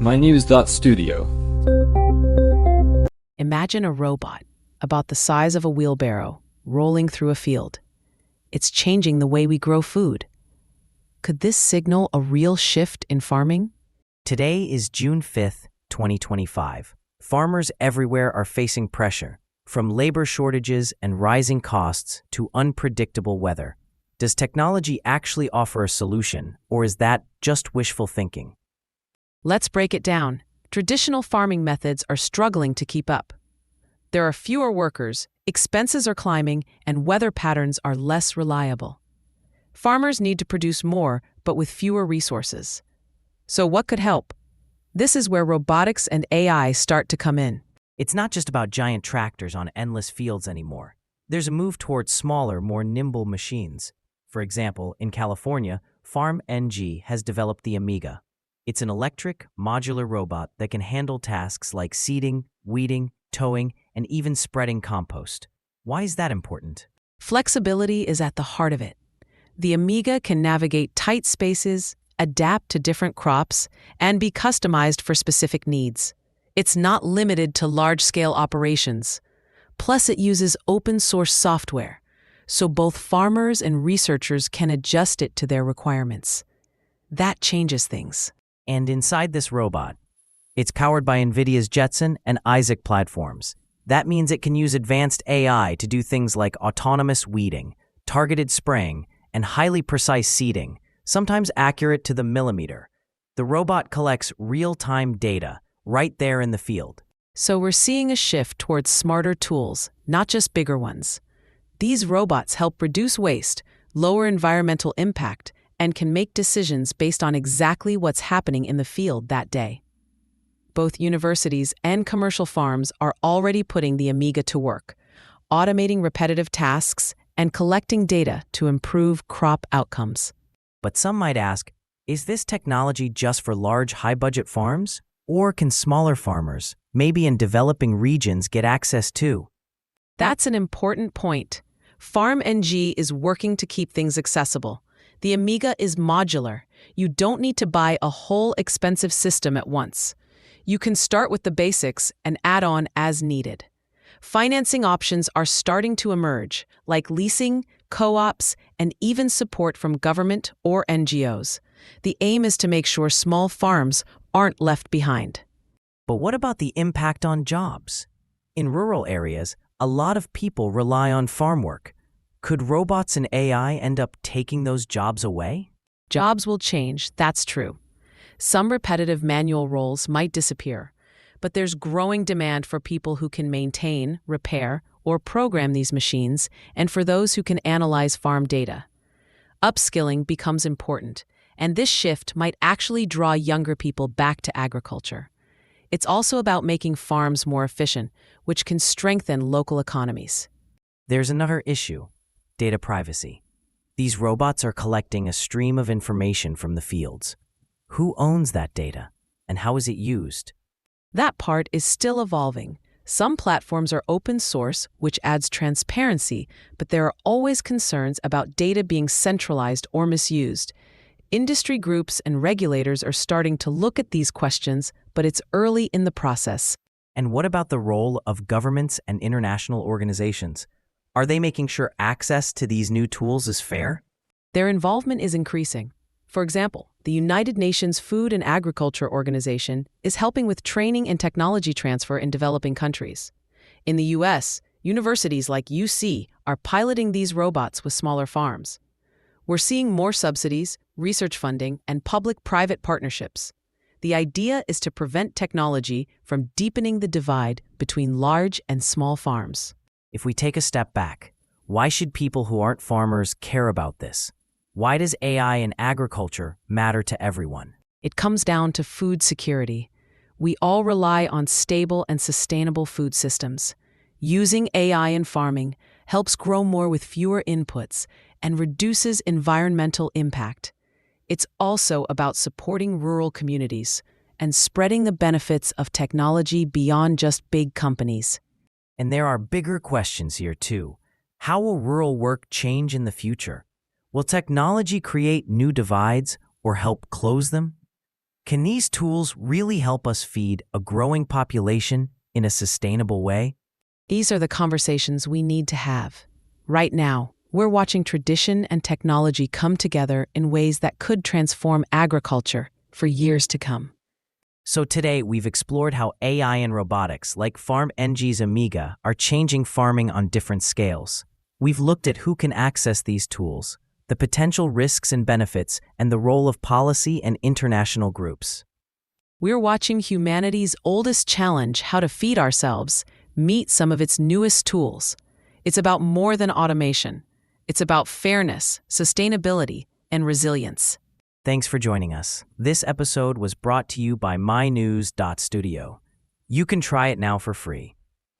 mynews.studio. Imagine a robot about the size of a wheelbarrow rolling through a field. It's changing the way we grow food. Could this signal a real shift in farming? Today is June 5th, 2025. Farmers everywhere are facing pressure, from labor shortages and rising costs to unpredictable weather. Does technology actually offer a solution, or is that just wishful thinking? Let's break it down. Traditional farming methods are struggling to keep up. There are fewer workers, expenses are climbing, and weather patterns are less reliable. Farmers need to produce more, but with fewer resources. So what could help? This is where robotics and AI start to come in. It's not just about giant tractors on endless fields anymore. There's a move towards smaller, more nimble machines. For example, in California, FarmNG has developed the Amiga. It's an electric, modular robot that can handle tasks like seeding, weeding, towing, and even spreading compost. Why is that important? Flexibility is at the heart of it. The Amiga can navigate tight spaces, adapt to different crops, and be customized for specific needs. It's not limited to large-scale operations. Plus, it uses open-source software, so both farmers and researchers can adjust it to their requirements. That changes things. And inside this robot, it's powered by NVIDIA's Jetson and Isaac platforms. That means it can use advanced AI to do things like autonomous weeding, targeted spraying, and highly precise seeding, sometimes accurate to the millimeter. The robot collects real-time data right there in the field. So we're seeing a shift towards smarter tools, not just bigger ones. These robots help reduce waste, lower environmental impact, and can make decisions based on exactly what's happening in the field that day. Both universities and commercial farms are already putting the Amiga to work, automating repetitive tasks and collecting data to improve crop outcomes. But some might ask, is this technology just for large, high-budget farms? Or can smaller farmers, maybe in developing regions, get access too? That's an important point. FarmNG is working to keep things accessible. The Amiga is modular. You don't need to buy a whole expensive system at once. You can start with the basics and add on as needed. Financing options are starting to emerge, like leasing, co-ops, and even support from government or NGOs. The aim is to make sure small farms aren't left behind. But what about the impact on jobs? In rural areas, a lot of people rely on farm work. Could robots and AI end up taking those jobs away? Jobs will change, that's true. Some repetitive manual roles might disappear, but there's growing demand for people who can maintain, repair, or program these machines, and for those who can analyze farm data. Upskilling becomes important, and this shift might actually draw younger people back to agriculture. It's also about making farms more efficient, which can strengthen local economies. There's another issue: data privacy. These robots are collecting a stream of information from the fields. Who owns that data, and how is it used? That part is still evolving. Some platforms are open source, which adds transparency, but there are always concerns about data being centralized or misused. Industry groups and regulators are starting to look at these questions, but it's early in the process. And what about the role of governments and international organizations? Are they making sure access to these new tools is fair? Their involvement is increasing. For example, the United Nations Food and Agriculture Organization is helping with training and technology transfer in developing countries. In the US, universities like UC are piloting these robots with smaller farms. We're seeing more subsidies, research funding, and public-private partnerships. The idea is to prevent technology from deepening the divide between large and small farms. If we take a step back, why should people who aren't farmers care about this? Why does AI in agriculture matter to everyone? It comes down to food security. We all rely on stable and sustainable food systems. Using AI in farming helps grow more with fewer inputs and reduces environmental impact. It's also about supporting rural communities and spreading the benefits of technology beyond just big companies. And there are bigger questions here too. How will rural work change in the future? Will technology create new divides or help close them? Can these tools really help us feed a growing population in a sustainable way? These are the conversations we need to have. Right now, we're watching tradition and technology come together in ways that could transform agriculture for years to come. So today, we've explored how AI and robotics, like FarmNG's Amiga, are changing farming on different scales. We've looked at who can access these tools, the potential risks and benefits, and the role of policy and international groups. We're watching humanity's oldest challenge, how to feed ourselves, meet some of its newest tools. It's about more than automation. It's about fairness, sustainability, and resilience. Thanks for joining us. This episode was brought to you by mynews.studio. You can try it now for free.